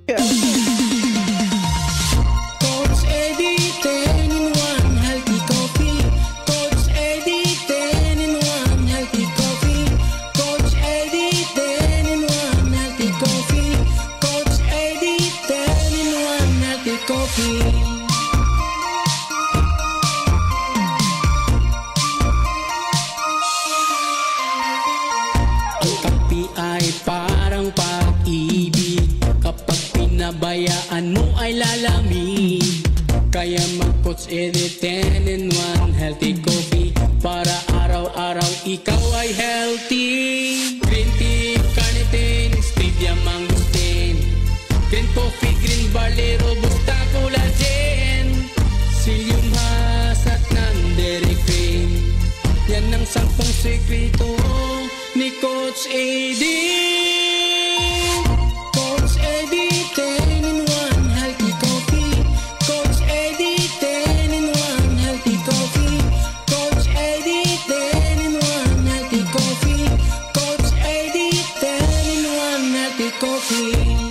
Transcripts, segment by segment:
Coach Eddie, 10 in 1 healthy coffee. Coach Eddie, 10 in 1 healthy coffee. Coach Eddie, 10 in 1 healthy coffee. Coach Eddie, 10 in 1 healthy coffee. Ay parang pag-ibig, kapag pinabayaan mo ay lalamig. Kaya mag-Coach Eddie 10 in 1 healthy coffee, para araw-araw ikaw ay healthy. Green tea, carnitine, stevia, mangosteen, green coffee, green barley, robusta, collagen, psyllium husk at non-dairy cream. Yan ang 10 sekreto ni Coach Eddie. Coach Eddie, 10 in 1 healthy coffee. Coach Eddie, 10 in 1 healthy coffee. Coach Eddie, 10 in 1 healthy coffee. Coach Eddie, 10 in 1 healthy coffee.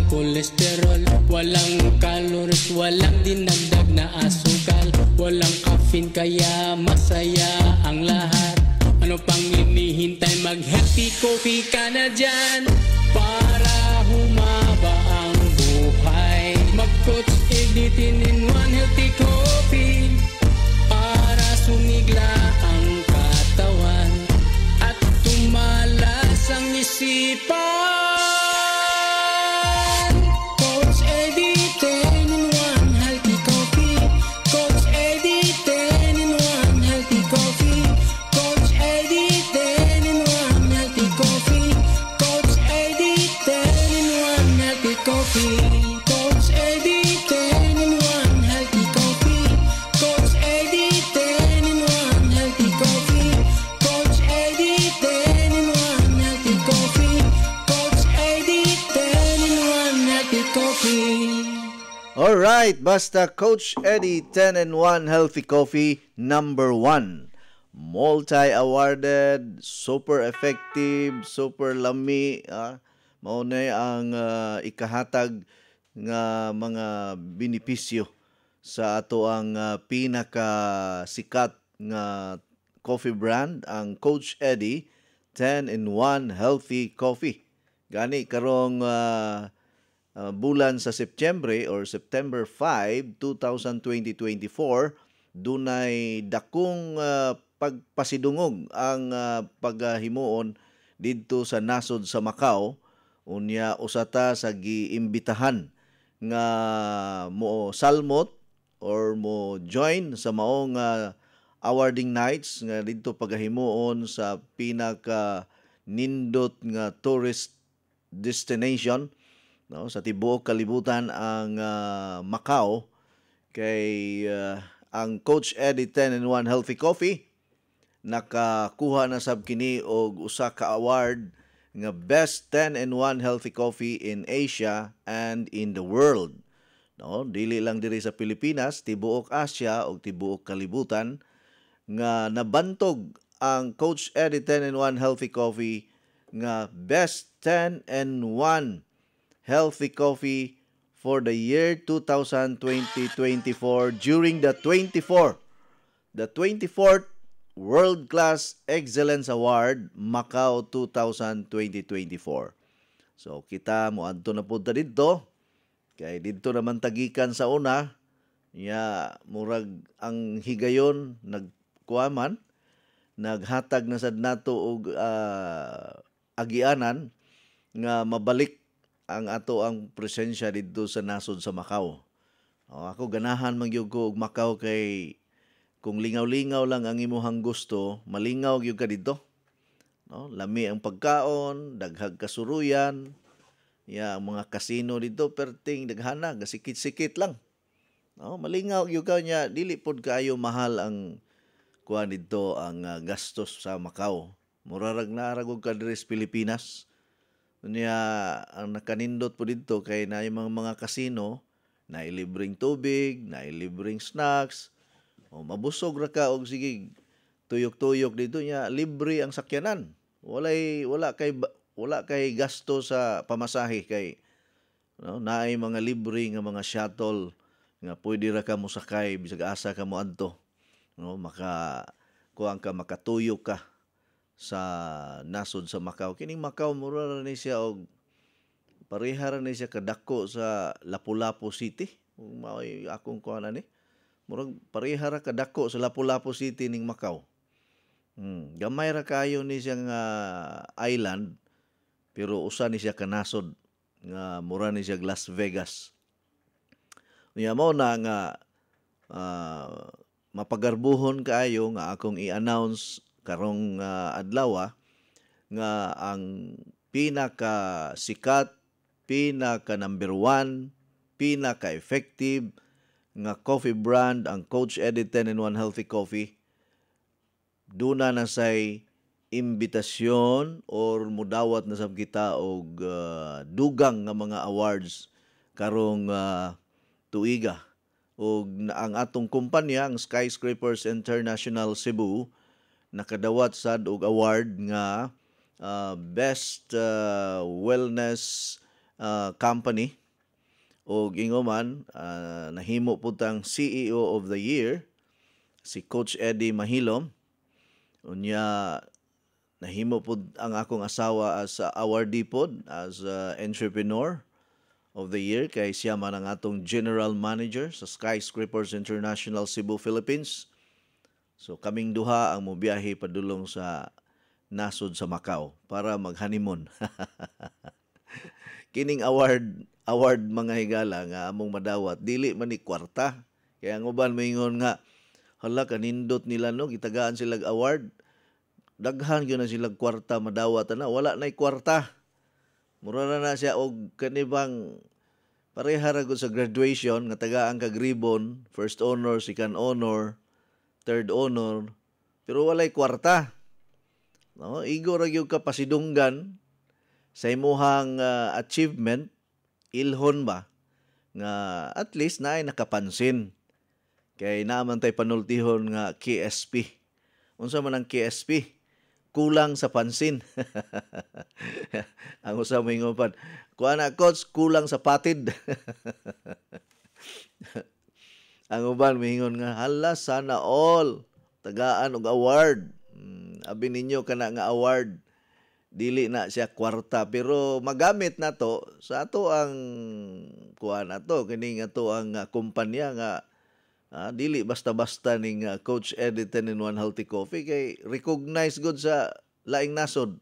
Kolesterol, walang calories, walang dinagdag na asukal, walang caffeine, kaya masaya ang lahat. Ano pang hinihintay? Mag-healthy coffee ka na dyan para humaba ang buhay. Mag-Coach Eddie 10 in 1 healthy coffee, para sumigla ang katawan at tumalas ang isipan. Coach Eddie, 10 in 1 healthy coffee. Coach Eddie, 10 in 1 healthy coffee. Coach Eddie, 10 in 1 healthy coffee. Coach Eddie, 10 in 1 healthy coffee. Alright, basta Coach Eddie 10 in 1 healthy coffee, number 1. Multi-awarded, super effective, super lami, mao na ang ikahatag nga mga benepisyo sa ato ang pinaka sikat nga coffee brand, ang Coach Eddie 10 in 1 healthy coffee. Gani karong bulan sa September or September 5, 2024, dunay dakong pagpasidungog ang paghimuon didto sa nasod sa Macau. Unya usata sa giimbitahan nga mo salmot or mo join sa maong awarding nights nga didto pagahimuon sa pinaka nindot nga tourist destination, no, sa tibuok kalibutan ang Macau. Kay ang Coach Eddie 10 in 1 healthy coffee nakakuha na sab kini og usa ka award nga best 10 in 1 healthy coffee in Asia and in the world. No, dili lang diri sa Pilipinas, tibuok Asia o tibuok kalibutan nga nabantog ang Coach Eddie 10 in 1 healthy coffee nga best 10 in 1 healthy coffee for the year 2020-24 during the 24th World Class Excellence Award Macau 2020-24. So kita mo adto na pud didto kay didto naman tagikan sa una ya murag ang higayon nagkuaman, naghatag na sad nato og agianan nga mabalik ang ato ang presensya didto sa nasod sa Macau. Ako ganahan man gyud ko og Macau kay kung lingaw-lingaw lang ang imuhang gusto, malingaw gyud ka dito. No, lami ang pagkaon, daghag kasuruyan, ya ang mga casino dito perting daghana, gasikit-sikit lang. No, malingaw gyud ka nya, dili pod kaayo mahal ang kuan dito ang gastos sa Macau. Murarag na aragog ka diri sa Pilipinas. Unya ang nakanindot po dito kay na yung mga casino na ilibring tubig, na ilibring snacks, O mabusog ra ka og sige tuyok-tuyok dito nya libre ang sakyanan. Wala kay gasto sa pamasahe kay no, naay mga libre nga mga shuttle nga pwede ra ka mosakay bisag asa ka mo adto. No, kuang ka makatuyok ka sa nasod sa Macau. Kining Macau mura ra ni siya og pareha ra ni siya kadako sa Lapu-Lapu City. Kung mao'y akong kuan ani. Murag pareha ra kadako sa Lapu-Lapu City ning Macau. Gamay ra kayo ni siya nga island pero usa ni siya kanasod nga mura ni siya Las Vegas. Unya mao na nga mapagarbuhon kaayo nga akong i-announce karong adlaw nga ang pinaka sikat, pinaka number 1, pinaka effective nga coffee brand ang Coach Eddie 10-in-1 Healthy Coffee. Duna na say imbitasyon or mudawat na sab kita og dugang nga mga awards karong tuiga. Og ang atong kumpanya, ang Skyscrapers International Cebu, nakadawat sad og award nga Best Wellness Company. Og ingoman, nahimo putang CEO of the Year, si Coach Eddie Mahilom. Unya, nahimo po ang akong asawa as awardee pod, as entrepreneur of the year kay siya man ang atong general manager sa Skyscrapers International Cebu, Philippines. So kaming duha ang mobiyahe padulong sa nasod sa Macau para mag-honeymoon. Kining award mga higala nga among madawat dili man ni kwarta. Kaya ang uban moingon nga hala kanindot nila no gitagaan silang award. Daghan gyud na silang kwarta madawat na wala nay kwarta. Mura na siya og kanibang pareha ra gud sa graduation nga tagaan kag ribbon, first honor, second honor, third honor, pero walay kwarta. No, igo ra gyud ka pasidunggan sa imuhang achievement ilhon ba nga at least naay nakapansin. Kay naman tay panultihon nga KSP. Unsa man ang KSP? Kulang sa pansin. Ang usa mo ingon kuan na coach, kulang sa patid. Ang uban moingon nga hala sana all tagaan og award. Abi ninyo kana nga award dili na siya kwarta pero magamit na to sa ato ang kuan ato kini nga to ang kumpanya nga dili basta-basta ning Coach Eddie 10-in-1 Healthy Coffee kay recognized good sa laing nasod.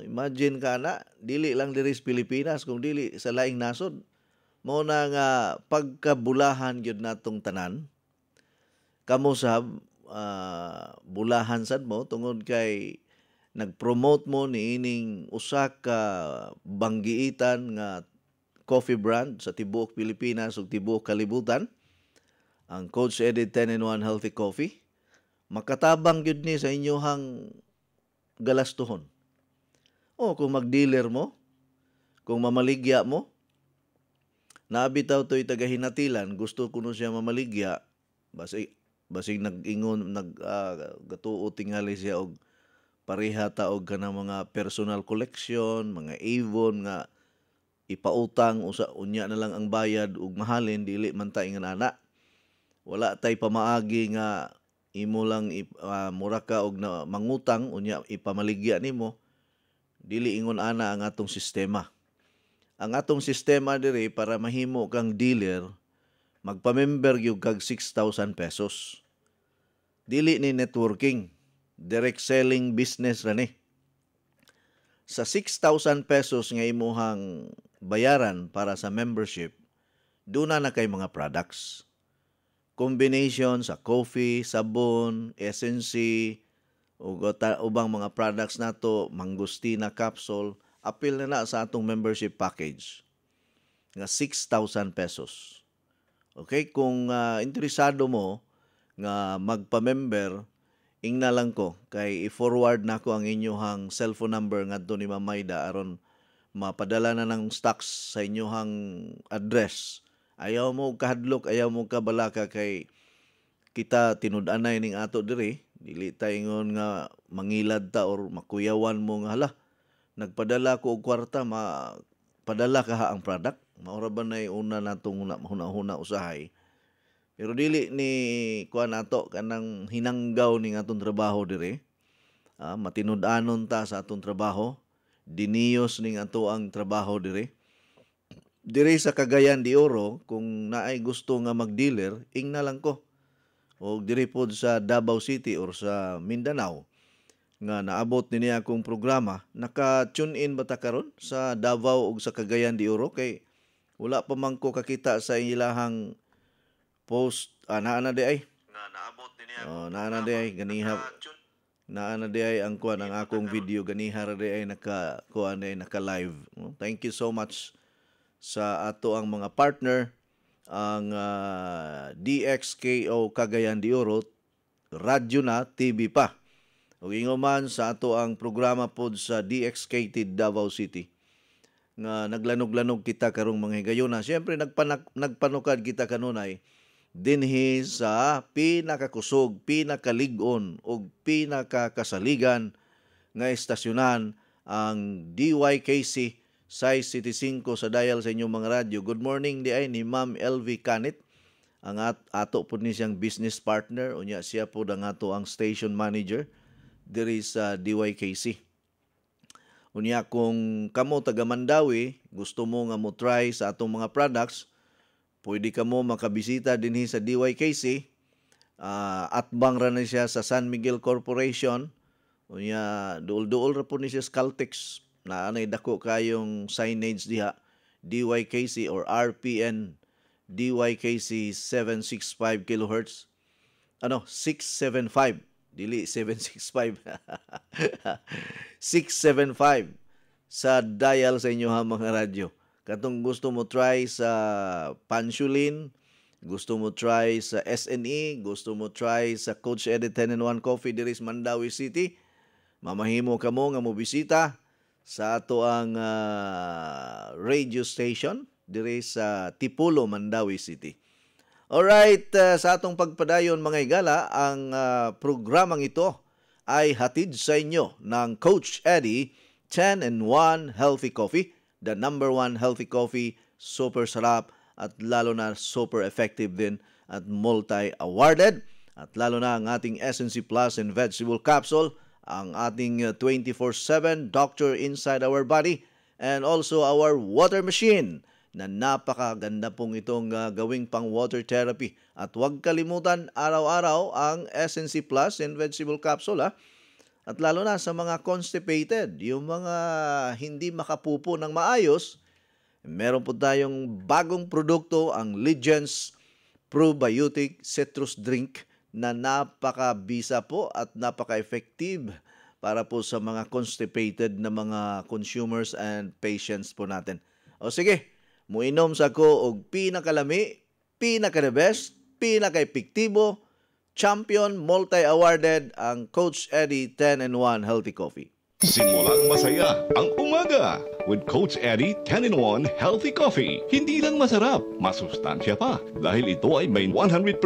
Imagine ka na, dili lang diri sa Pilipinas kung dili sa laing nasod. Mao na nga pagkabulahan gyud natong tanan. Kamo sab bulahan sad mo tungod kay nag-promote mo niining usa ka banggiitan nga coffee brand sa tibuok Pilipinas ug tibuok kalibutan, ang Coach Eddie 10-in-1 Healthy Coffee. Makatabang gyud ni sa inyohang galastuhon. Kung mag-dealer mo, kung mamaligya mo, nabitaw to'y tagahinatilan, gusto kuno siya mamaligya, basig nag-ingon, gatuo tingali siya og pareha ta og kanang mga personal collection, mga Avon nga ipautang unya na lang ang bayad ug mahalin dili man ta ingon ana. Wala tay pamaagi nga imo lang mura ka og na mangutang unya ipamaligya nimo. Dili ingon ana ang atong sistema. Ang atong sistema diri para mahimo kang dealer, magpa-member gyud kag 6,000 pesos. Dili ni networking, direct selling business ra ni. Sa 6,000 pesos nga imuhang bayaran para sa membership, duna na kay mga products. Combination sa coffee, sabon, SNC, ubang mga products nato, mangustina capsule, appeal na sa atong membership package nga 6,000 pesos. Okay, kung interesado mo nga magpa-member, ingna lang ko kay i-forward na ko ang inyohang cellphone number ngadto ni Ma'am Maida aron mapadala na ng stocks sa inyohang address. Ayaw mo kahadlok, ayaw mo kabalaka kay kita tinud-anay ning ato diri, dili ta ingon nga mangilad ta or makuyawan mo nga hala nagpadala ko og kwarta, padala ka ha ang product. Maura ba na una natong huna-huna usahay. Pero dili ni kuan ato kanang hinanggaw ning atong trabaho diri. Matinud-anon ta sa atong trabaho. Diniyos ning ato ang trabaho diri. Diri sa Cagayan de Oro, kung naay gusto nga mag-dealer, ing na lang ko. O diri pod sa Davao City or sa Mindanao nga naabot ni akong programa, naka-tune in ba ta karon sa Davao ug sa Cagayan de Oro kay wala pa man ko kakita sa ilahang post naa di ay nga naabot ni naa di ay ganiha naa di ay ang kuan ang akong video ganiha di ay naka-kuan ay naka-live. Thank you so much sa ato ang mga partner ang DXKO Cagayan de Oro, radyo na, TV pa. O ingoman sa ato ang programa pod sa DXKT Davao City nga naglanog-lanog kita karong mga higayuna. Siyempre nagpanukad kita kanunay dinhi sa pinakakusog, pinakalig-on o pinakakasaligan nga estasyonan ang DYKC Size City 5 sa dial sa inyong mga radyo. Good morning di ay ni Ma'am LV Canit. Ang ato po ni siyang business partner. Unya siya po ang ato ang station manager diri sa DYKC. Unya kung kamo taga Mandawi, gusto mo nga mo try sa atong mga products, pwede ka mo makabisita dinhi sa DYKC. Atbang ra na siya sa San Miguel Corporation. Unya duol-duol ra po ni siya Caltex. Na anay dako kayong signage diha, DYKC or RPN DYKC 765 kHz. 675. Dili 765. 675 sa dial sa inyo ha mga radyo. Katong gusto mo try sa Pansulin, gusto mo try sa SNE, gusto mo try sa Coach Eddie 10-in-1 Coffee diri sa Mandawi City, mamahimo ka mo nga mo bisita sa ato ang radio station diri sa Tipolo, Mandawi City. Alright, sa atong pagpadayon mga higala, ang programang ito ay hatid sa inyo ng Coach Eddie 10-in-1 Healthy Coffee, the number 1 healthy coffee, super sarap at lalo na super effective din at multi-awarded. At lalo na ang ating SNC Plus and Vegetable Capsule, ang ating 24/7 Doctor Inside Our Body, and also our water machine na napakaganda pong itong gawing pang water therapy. At huwag kalimutan araw-araw ang SNC Plus and Vegetable Capsule. At lalo na sa mga constipated, yung mga hindi makapupo ng maayos, meron po tayong bagong produkto, ang Legends Probiotic Citrus Drink, na napakabisa po at napaka-effective para po sa mga constipated na mga consumers and patients po natin. O sige, muinom sa ko og pinakalami, pinaka-the best, pinaka-epektibo, champion, multi-awarded, ang Coach Eddie 10-in-1 Healthy Coffee. Simulang masaya ang umaga with Coach Eddie 10-in-1 Healthy Coffee. Hindi lang masarap, masustansya pa dahil ito ay may 100%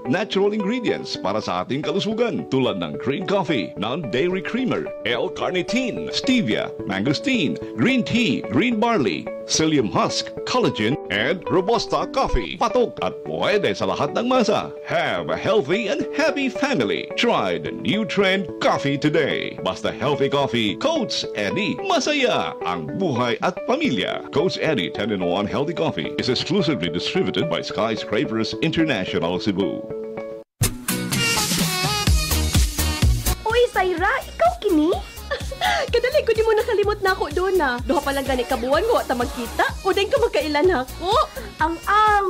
natural ingredients para sa ating kalusugan tulad ng green coffee, non-dairy creamer, L-carnitine, stevia, mangosteen, green tea, green barley, psyllium husk, collagen, and Robusta coffee. Patok at pwede sa lahat ng masa. Have a healthy and happy family. Try the new trend coffee today. Basta healthy coffee, Coach Eddie. Masaya ang buhay at pamilya. Coach Eddie 10-in-1 Healthy Coffee is exclusively distributed by Skyscrapers International Cebu. Uy, Syra, ikaw kini? Kadali ko di mo nakalimot na ako doon na. Duha pa lang gani kabuan ko at magkita. O din ka magkailan ako. Ang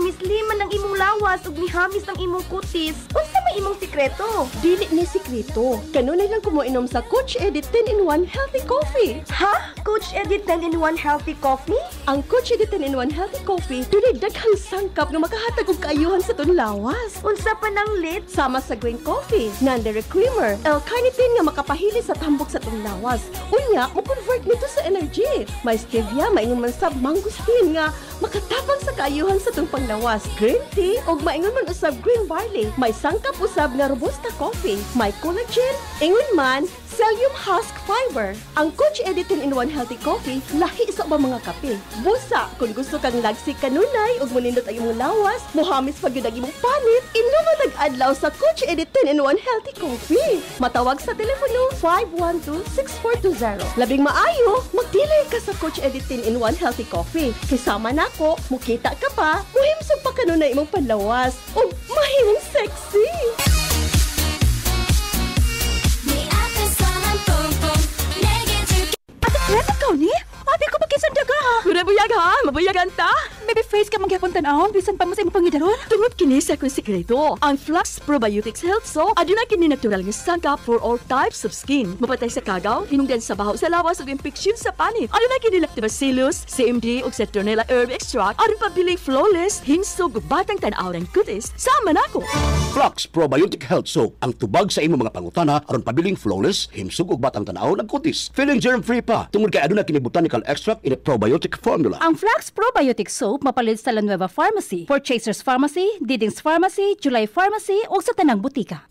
misliman ng imong lawas ug mihamis ng imong kutis. Unsa may imong sikreto? Dili ni sikreto. Kanunay lang ko mo inom sa Coach Eddie 10-in-1 Healthy Coffee. Ha? Coach Eddie 10-in-1 Healthy Coffee? Ang Coach Eddie 10-in-1 Healthy Coffee, dunay daghang sangkap nga makahatag og kaayuhan sa ton lawas. Unsa pa nang lit? Sama sa green coffee, non-dairy creamer, L-carnitine nga makapahili sa tambok sa ton lawas. Unya, mo-convert nito sa energy. May stevia, maingon man sa mangosteen nga makatapang sa kaayuhan sa tong panglawas. Green tea, og maingon man usab green barley. May sangkap usab nga robusta coffee. May collagen, ingon man, psyllium husk fiber. Ang Coach Edit 10-in-1 Healthy Coffee lahi sa ubang mga kape. Busa, kung gusto kang lagsik kanunay ug munindot ang imong lawas, mohamis pag yun ang imong panit, inuman nag-adlaw sa Coach Edit 10-in-1 Healthy Coffee. Matawag sa telepono 512-6420. Labing maayo, magdilay ka sa Coach Edit 10-in-1 Healthy Coffee. Kisama nako, mukita ka pa, muhimsog pa kanunay imong panlawas ug mahimong sexy. Ate, ikaw ni? Abi ko magkisandaga ha. Buyag ha, mabuyagan ta. Baby face ka magyapon tanawon, bisan pa mo sa imong pangidaron. Tungod kini sa akong sikreto, ang Flux Probiotics Health Soap aduna kini natural nga sangkap for all types of skin. Mapatay sa kagaw, hinungdan sa baho sa lawas ug infeksyon sa panit. Aduna kini Lactobacillus, CMD ug Citronella herb extract aron pabiling flawless, hinsog ug batang tan-aw ng kutis. Sama nako. Flux Probiotic Health Soap ang tubag sa imong mga pangutana aron pabiling flawless, himsog ug batang tan-aw ng kutis. Feeling germ-free pa tungod kay aduna kini botanical extract in a probiotic formula. Ang Flux Probiotic Soap mapalit sa La Nueva Pharmacy, Purchasers Pharmacy, Diding's Pharmacy, July Pharmacy ug sa tanang butika.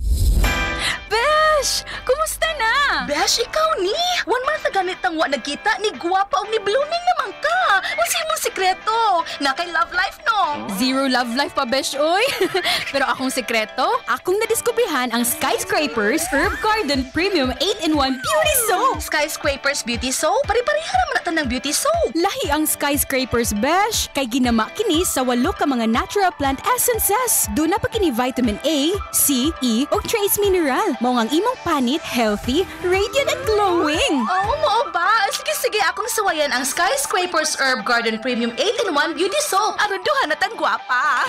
Besh! Kumusta na? Besh, ikaw ni! 1 month na ganit ang wa nagkita, ni guwapa o ni blooming naman ka! Wala mong sikreto! Na kay love life, no? Zero love life pa, Besh, oy! Pero akong sekreto, akong nadiskubrihan ang Skyscrapers Herb Garden Premium 8-in-1 Beauty Soap! Skyscrapers Beauty Soap? Pari-parihan naman natin ng beauty soap! Lahi ang Skyscrapers, Besh! Kay ginama kini sa 8 ka mga natural plant essences. Doon na pa kini vitamin A, C, E, o trace mineral. Mao ang imong panit, healthy, radiant at glowing. Oo, mo ba? Sige, akong sawayan ang Skyscrapers Herb Garden Premium 8-in-1 Beauty Soap. Aron duha na tang gwapa.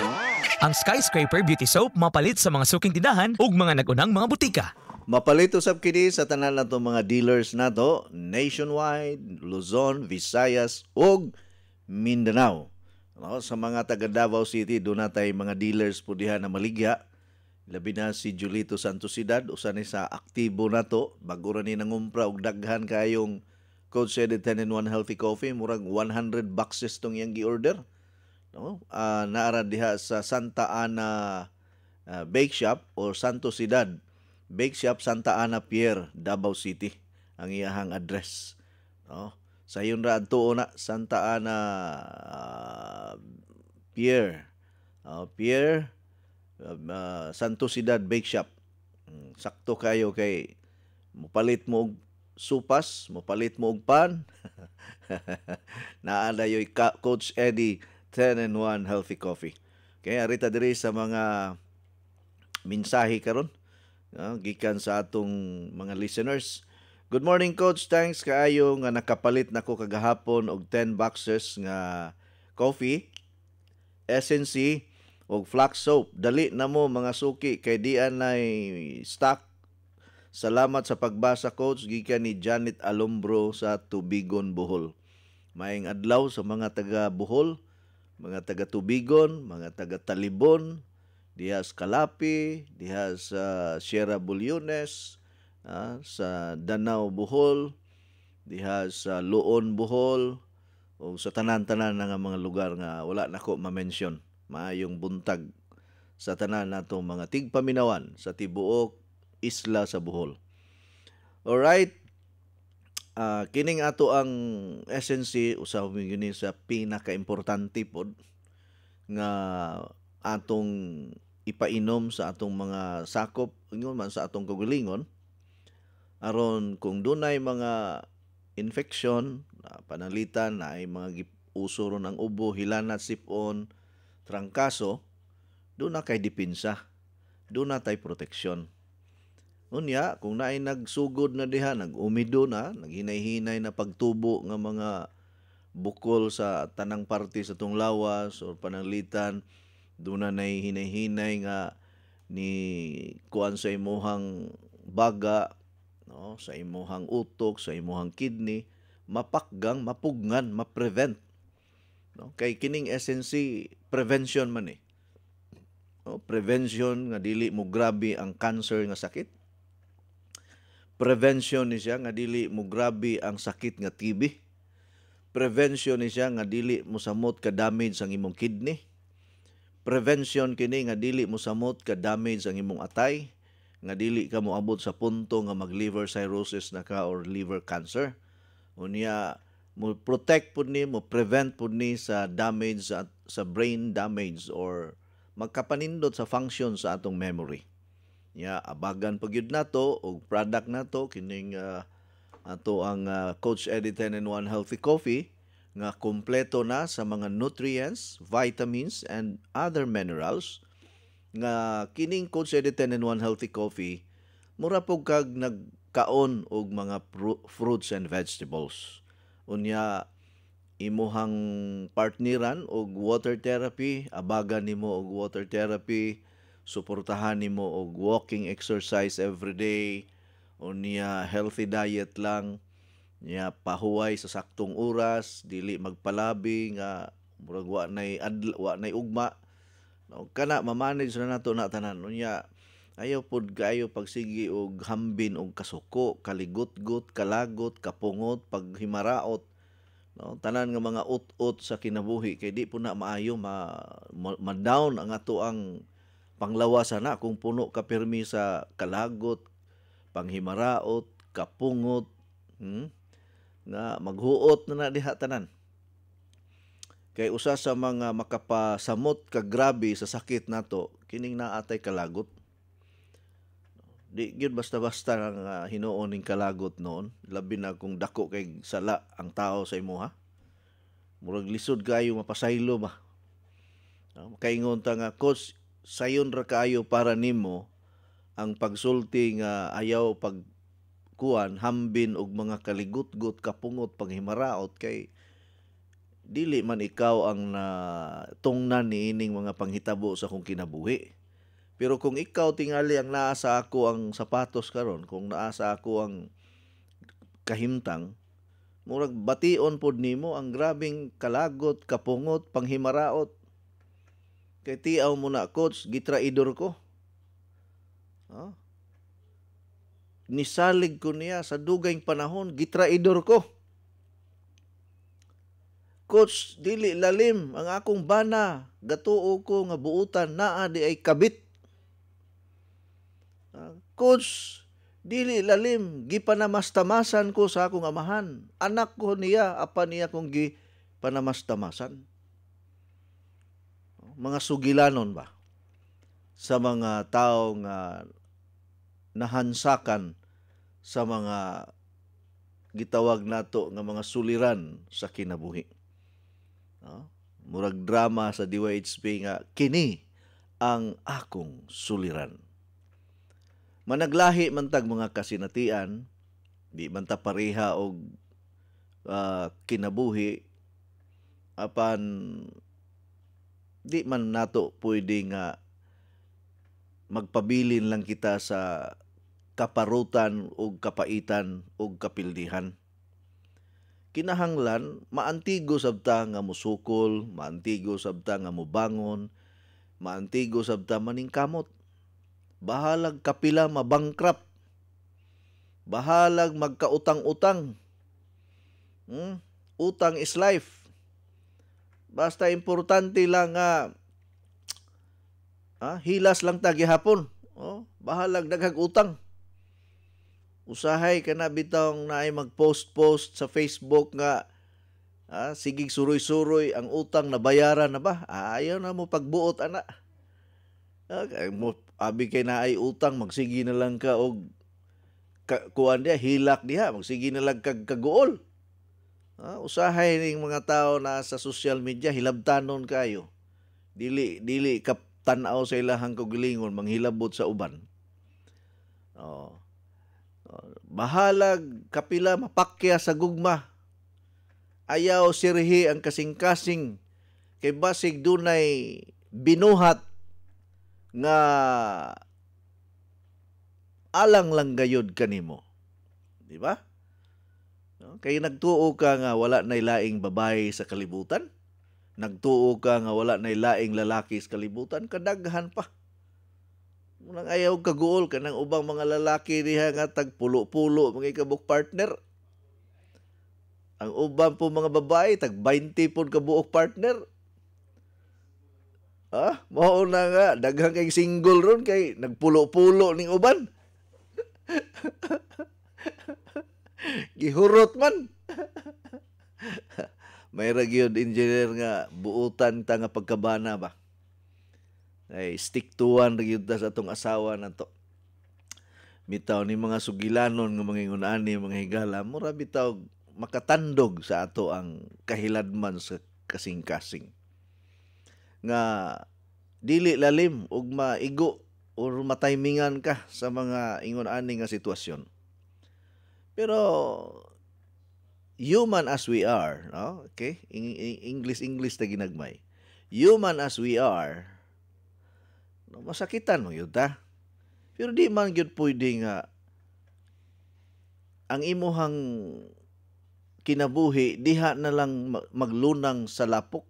Ang Skyscraper Beauty Soap mapalit sa mga suking tindahan ug mga nagunang mga butika. Mapalit usab kini sa tanan nato mga dealers nato nationwide, Luzon, Visayas ug Mindanao. No, sa mga taga Davao City doon natay mga dealers po diha na maligya. Labi na si Julito Santosidad, usa ni sa aktibo nato, bago ra ni nangumpra og daghan kayong Coach Edit 10-in-1 Healthy Coffee, murag 100 boxes tong iyang gi-order. No? Naara diha sa Santa Ana Bake Shop o Santosidad Bake Shop, Santa Ana Pier, Davao City ang iyahang address. No? Sa yun ra adto na Santa Ana Pier. Pier Santosidad Bake Shop. Sakto kayo kay mupalit mo og supas, mupalit mo og pan. Naala yoy Coach Eddie 10-in-1 Healthy Coffee. Kaya arita diri sa mga mensahe karon gikan sa atong mga listeners. Good morning, Coach. Thanks kaayo nga nakapalit nako kagahapon og 10 boxes nga coffee, SNC og Flux Soap. Dali na mo mga suki kay dian nay stock. Salamat sa pagbasa, Coach. Gikan ni Janet Alumbro sa Tubigon, Bohol. Maayong adlaw sa mga taga Bohol, mga taga Tubigon, mga taga Talibon, diha sa Calapi, diha sa Sierra Bulyones, sa Danau, Bohol, diha sa Luon, Bohol, o sa tanan-tanan nga mga lugar nga wala nako ma-mention. Maayong buntag sa tanan nato mga tigpaminawan sa tibuok isla sa Bohol. Alright, kining ato ang SNC usab gini sa pinaka-importante pod nga atong ipainom sa atong mga sakop ingon man sa atong kagalingon aron kung dunay mga infection, panalitan na ay mga uso ron ang ubo, hilanat, sipon, trangkaso, doon na kay dipinsa, doon na tay proteksyon. Unya, kung naay nagsugod na diha, nag-umido na, naghinay-hinay na pagtubo nga mga bukol sa tanang parte sa tong lawas o pananglitan, doon na nay hinay-hinay nga ni kuan sa imuhang baga, no, sa imuhang utok, sa imuhang kidney, mapakgang, mapugnan, ma-prevent. No? Kay kining SNC, prevention man eh. No? Prevention nga dili mo grabe ang cancer nga sakit. Prevention ni siya nga dili mo grabe ang sakit nga TB. Prevention ni siya nga dili mo samot ka damage ang imong kidney. prevention kini nga dili mo samot ka damage ang imong atay, nga dili ka moabot sa punto nga mag liver cirrhosis na ka or liver cancer. Unya mo protect pud ni, mo prevent pud ni sa damage sa brain damage or magkapanindot sa function sa atong memory. Abagan pagyud nato og product nato kining ato ang Coach Eddie 10-in-1 Healthy Coffee nga kompleto na sa mga nutrients, vitamins and other minerals. Nga kining Coach Eddie 10-in-1 Healthy Coffee mura pug kag nagkaon og mga fruits and vegetables. Unya imuhang partneran og water therapy, abagan nimo og water therapy, suportahan nimo og walking exercise every day, unya healthy diet lang, nya pahuway sa saktong oras, dili magpalabi nga murag wa nay ugma. Kana mamanage na nato na tanan. Unya ayaw pod kayo pagsigi og hambin og kasuko, kaligot-got, kalagot, kapungot, paghimaraot. Tanan nga mga ut-ut sa kinabuhi kay di po na maayo ma-down ang ato ang panglawasan na kung puno ka pirmi sa kalagot, panghimaraot, kapungot, na maghuot na diha tanan. Kay usa sa mga makapasamot ka grabe sa sakit nato kining naatay kalagot. Di gyud basta-basta nga hinuon ning kalagot noon, labi na kung dako kay sala ang tao sa imuha. Murag lisod kayo mapasaylo ba. Kaingon ta nga, Coach, sayon ra kaayo para nimo ang pagsulti nga ayaw pagkuan hambin og mga kaligut-gut, kapungot, panghimaraot kay dili man ikaw ang tungnan niining mga panghitabo sa akong kinabuhi. Pero kung ikaw tingali ang naa sa ako ang sapatos karon, kung naa sa ako ang kahimtang, murag bation pod nimo ang grabing kalagot, kapungot, panghimaraot. Kay tiaw mo na, Coach, gitraidor ko. Nisalig ko niya sa dugayng panahon, gitraidor ko. Coach, dili lalim ang akong bana, gatuo ko nga buutan naa di ay kabit. Coach, dili lalim, gipanamastamasan ko sa akong amahan. Anak ko niya, apa niya kong gipanamastamasan. Mga sugilanon ba sa mga tao nga nahansakan sa mga gitawag nato nga mga suliran sa kinabuhi. Murag drama sa DYHP nga kini ang akong suliran. Managlahi man tag mga kasinatian, di man ta pareha og kinabuhi, apan di man nato pwede nga magpabilin lang kita sa kaparutan o kapaitan o kapildihan. Kinahanglan, maantigo sabta nga musukol, maantigo sabta nga mubangon, maantigo sabta maningkamot. Bahalag kapila mabangkrap. Bahalag magkautang-utang. Utang is life. Basta importante lang nga hilas lang ta gihapon. Bahalag daghag utang. Usahay ka na bitong naay mag-post-post sa Facebook nga sigig suroy-suroy ang utang na bayaran na ba? Ayaw na mo pagbuot ana. Abi kay naay utang, magsigi na lang ka og kuan dia hilak diha, magsigi na lang kag kaguol. Usahay ning mga tao na sa social media hilabtanon kayo. Dili ka tan-aw sa ilahang kaugalingon manghilabot sa uban. Bahalag kapila mapakya sa gugma. Ayaw sirhi ang kasing-kasing kay basig dunay binuhat nga alang lang gayud kanimo. Di ba? Kay nagtuo ka nga wala nay laing babae sa kalibutan. Nagtuo ka nga wala nay laing lalaki sa kalibutan, kadaghan pa. Munang ayaw kaguol ka ng ubang mga lalaki diha nga tagpulo-pulo mga ikabuk partner. Ang ubang po mga babae tag 20 pud ka buok partner. Mao na nga daghang kay single ron kay nagpulo-pulo ning uban. Gihurot man. May ragyod engineer nga buutan ta nga pagkabana ba. Ay stick to one ragyod ta sa atong asawa nato. Bitaw ni mga sugilanon nga mga ingon-ani mga higala, mura bitaw makatandog sa ato ang kahiladman sa kasing-kasing. Nga dili lalim ug maigo or matimingan ka sa mga ingon-ani nga sitwasyon. Pero human as we are, no? Okay? English ta ginagmay. Human as we are, no, masakitan mo yun ta. Pero di man gyud pwede nga ang imuhang kinabuhi diha na lang maglunang sa lapok.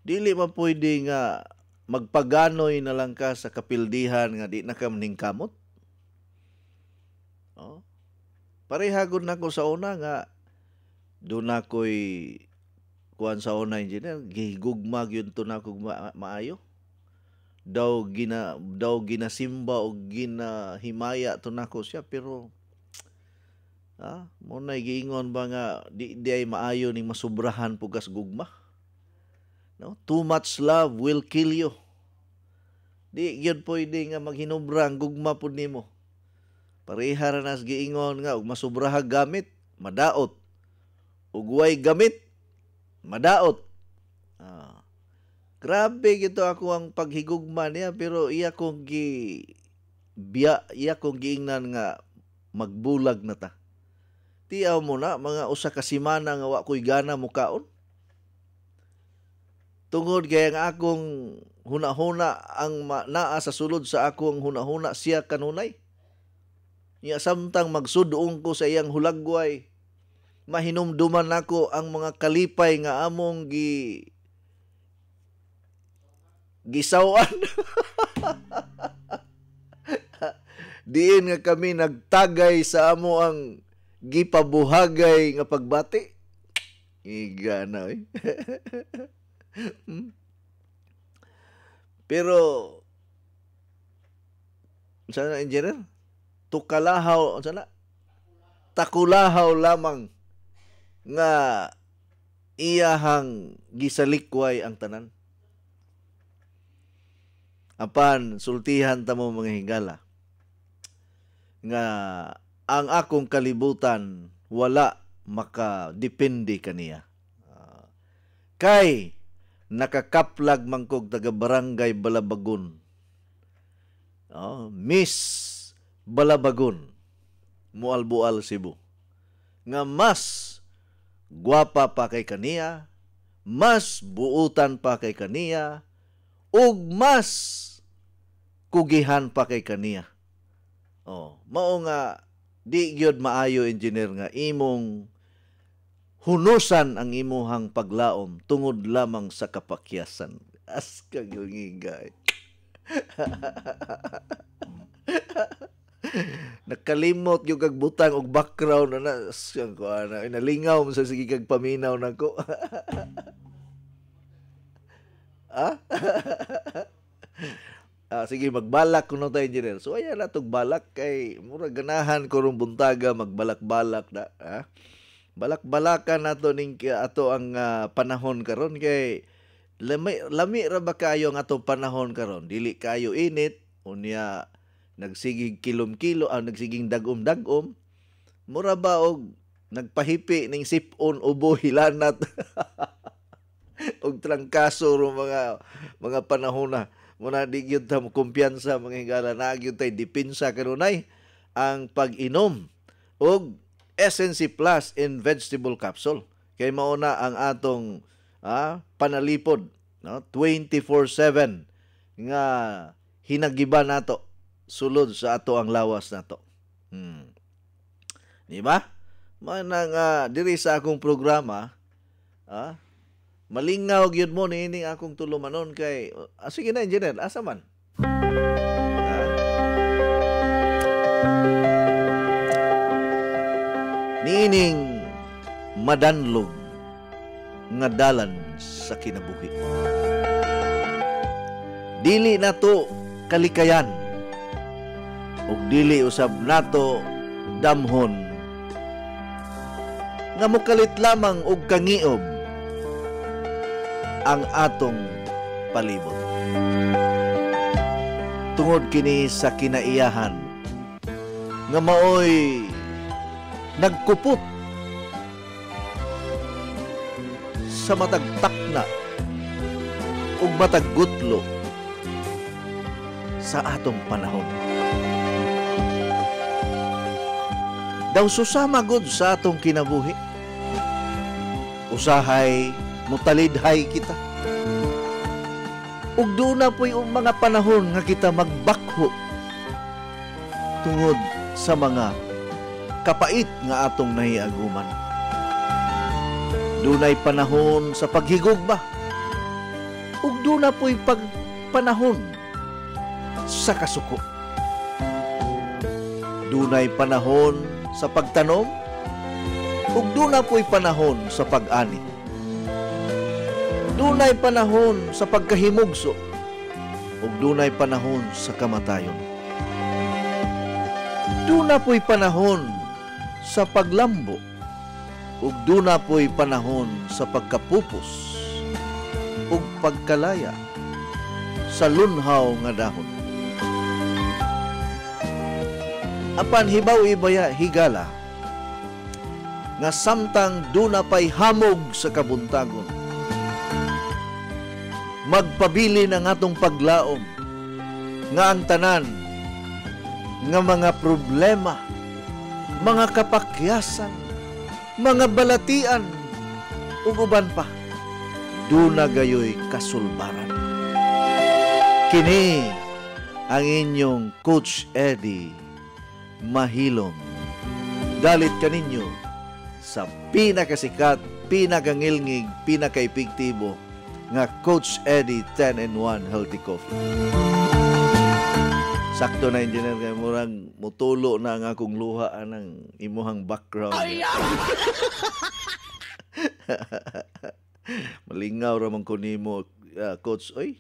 Dili man pwede nga magpaganoy na lang ka sa kapildihan nga di na ka maningkamot. Parehagod na ko sa una nga doon ako'y kuhan sa una engineer, gihigugmag yun to na kong maayo. Daw ginasimba o ginahimaya to na ko siya, pero muna giingon ba nga di ay maayo ning masubrahan pugas gugma. No? Too much love will kill you. Di yun pwede nga maghinubra ang gugma po nimo. Pareha ra nas giingon nga ug masubrahag gamit, madaot. Ug way gamit, madaot. Grabe gito ako ang paghigugma niya, pero iya kong giingnan nga magbulag na ta. Tiyaw mo na mga usa ka semana nga wa ko'y gana mo kaon. Tungod kay ang akong hunahuna ang naa sa sulod sa akong hunahuna siya kanunay. Nya samtang magsudong ko sa iyang hulagway, mahinumduman nako ang mga kalipay nga among gisawan. Diin nga kami nagtagay sa amo ang gipabuhagay nga pagbati. Iga na eh. Pero sana engineer, tukalahaw sana takulahaw lamang nga iyahang gisalikway ang tanan. Apan sultihan ta mo mga higala nga ang akong kalibutan wala makadepende kaniya. Kay nakakaplag mangkog taga barangay Balabagon. Miss Balabagon, Mualbual, Cebu. Nga mas gwapa pa kay kaniya, mas buutan pa kay kaniya, ug mas kugihan pa kay kaniya. Mao nga di gyud maayo engineer nga imong hunusan ang imuhang paglaom tungod lamang sa kapakyasan. As kagingigay. Nakalimot yung kagbutang og background na siyang ko ana inalingaw mo sa sige kag paminaw nako. Sige magbalak kuno ta engineer. So ayan na tog balak kay mura ganahan ko rong buntaga magbalak-balak na. Balak-balakan nato ning ato ang panahon karon kay lami ra ba kayo ang ato panahon karon? Dili kayo init unya nagsigig kilom-kilo, nagsiging dagom-dagom. Mura ba og nagpahipi ning sipon ubo hilanat. Og trangkaso ro mga panahon na. Muna di gyud ta mo kumpiyansa mga higala na gyud tay depensa kanunay ang pag-inom og SNC Plus in vegetable capsule. Kay mao na ang atong panalipod, no? 24/7 nga hinagiban nato sulod sa ato ang lawas nato. Di ba? Manang diri sa akong programa, malingaw gyud mo niining akong tulumanon kay sige na engineer, asa man? Niining madanlog nga dalan sa kinabuhi. Dili nato kalikayan ug dili usab nato damhon nga mokalit lamang og kangiob ang atong palibot. Tungod kini sa kinaiyahan nga maoy nagkupot sa matag takna ug matag gutlo sa atong panahon. Daw susama gud sa atong kinabuhi. Usahay mutalidhay kita. Ug doon na po'y mga panahon nga kita magbakho tungod sa mga kapait nga atong nahiaguman. Dunay panahon sa paghigugma. Ug doon na po'y panahon sa kasuko. Dunay panahon sa pagtanom. Ug doon na po'y panahon sa pag-ani. Dunay panahon sa pagkahimugso ug dunay panahon sa kamatayon. Duna po'y panahon sa paglambo ug duna po'y panahon sa pagkapupos ug pagkalaya sa lunhaw nga dahon. Apan hibaw ibaya higala nga samtang duna pa'y hamog sa kabuntagon, magpabili ng atong paglaom nga ang tanan nga mga problema, mga kapakyasan, mga balatian ug uban pa duna gayoy kasulbaran. Kini ang inyong Coach Eddie Mahilom. Dalit kaninyo sa pinakasikat, pinakangilngig, pinakaepektibo nga Coach Eddie 10-in-1 Healthy Coffee. Sakto na, engineer, kay murang mutulo na ang akong luha ng imuhang background. Malingaw ramang ko nimo, Coach. Oy.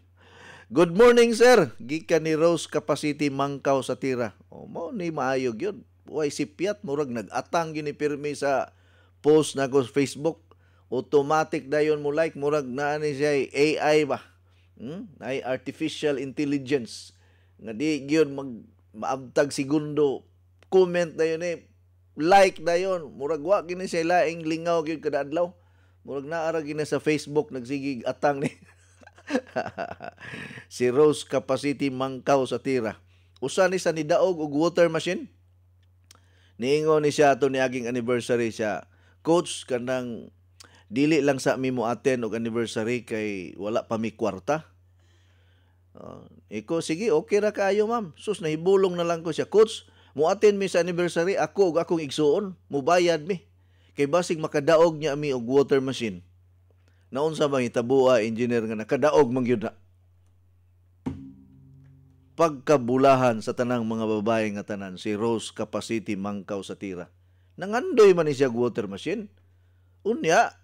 Good morning, sir. Gikan ni Rose Capacity Mangkaw sa tira. O mo ni maayog yun. Uy, sipiat murag nag-atang yun ni pirmi sa post na ko sa Facebook. Automatic dayon mo like, murag na ni siya AI ba? Ay artificial intelligence. Nga di yun maabtag segundo. Comment dayon like dayon. Murag wa gini siya laing lingaw gyud kada adlaw. Murag naara gini sa Facebook nagsigig atang ni. Si Rose Capacity Mangkaw sa tira. Usa ni sa nidaog og water machine. Niingon ni siya ato ni aging anniversary siya. Coach, kanang dili lang sa mi mo attend og anniversary kay wala pa mi kwarta. Iko, sige, okay ra kaayo, ma'am. Sus, nahibulong na lang ko siya. Coach, mo attend mi sa anniversary, ako ug akong igsuon, mubayad mi. Kay basig makadaog niya mi og water machine. Naunsa bang itabua, engineer, nga nakadaog man gyud na. Pagkabulahan sa tanang mga babae nga tanan, si Rose Capacity Mangkaw sa tira. Nangandoy man ni siya water machine. Unya,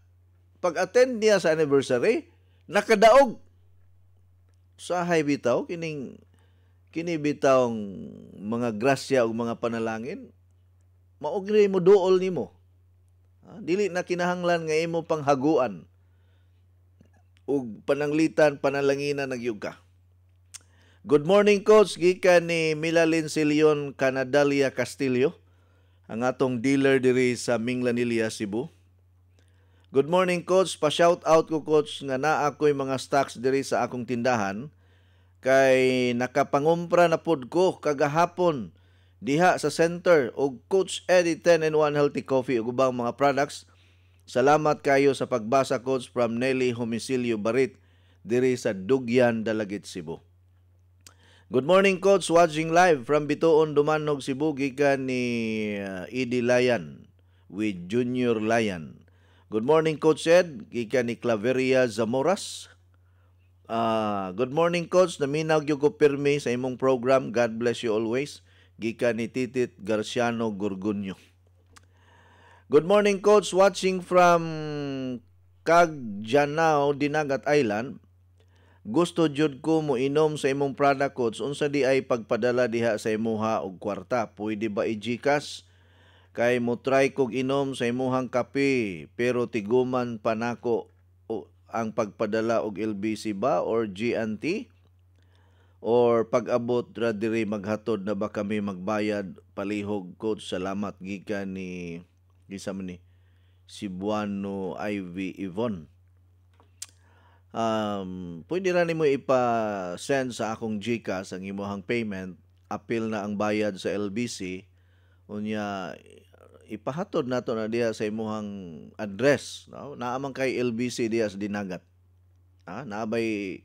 pag-attend niya sa anniversary, nakadaog. Sahay bitaw, kini bitawng mga grasya o mga panalangin, maugni mo duol nimo. Dili na kinahanglan nga imo panghaguan ug pananglitan, panalanginan nagyug ka. Good morning, Coach. Gikan ni Milalin Silion Canadalia Castillo, ang atong dealer diri sa Minglanilla, Cebu. Good morning, Coach. Pa-shout out ko, Coach, nga naa ako'y mga stocks diri sa akong tindahan kay nakapangumpra na pod ko kagahapon diha sa center og Coach Eddie 10-in-1 Healthy Coffee ug ubang mga products. Salamat kayo sa pagbasa, Coach, from Nelly Homicilio Barit diri sa Dugyan, Dalagit, Cebu. Good morning, Coach. Watching live from Bituon, Dumanog, Cebu. Gikan ni Edie Layan with Junior Layan. Good morning, Coach Ed. Gikan ni Claveria Zamoras. Good morning, Coach. Naminaw gyud ko pirmi sa imong program. God bless you always. Gikan ni Titit Garciano Gorgunyo. Good morning, Coach. Watching from kag Janao Dinagat Island, gusto jud ko mo inom sa imong product codes unsa di ay pagpadala diha sa imuha og kwarta. Pwede ba i-GCash? Kay mo try kog inom sa imuhang kape pero tiguman pa nako ang pagpadala og LBC ba or G&T? Or pag-abot ra diri maghatod na ba kami magbayad palihog coach? Salamat gikan ni gisa man ni Cebuano Ivy Yvonne. Pwede ra nimo ipa-send sa akong GCash ang imong payment, apil na ang bayad sa LBC, unya ipahatod nato na diha sa imong address, no? Naamang kay LBC diha sa Dinagat. Naabay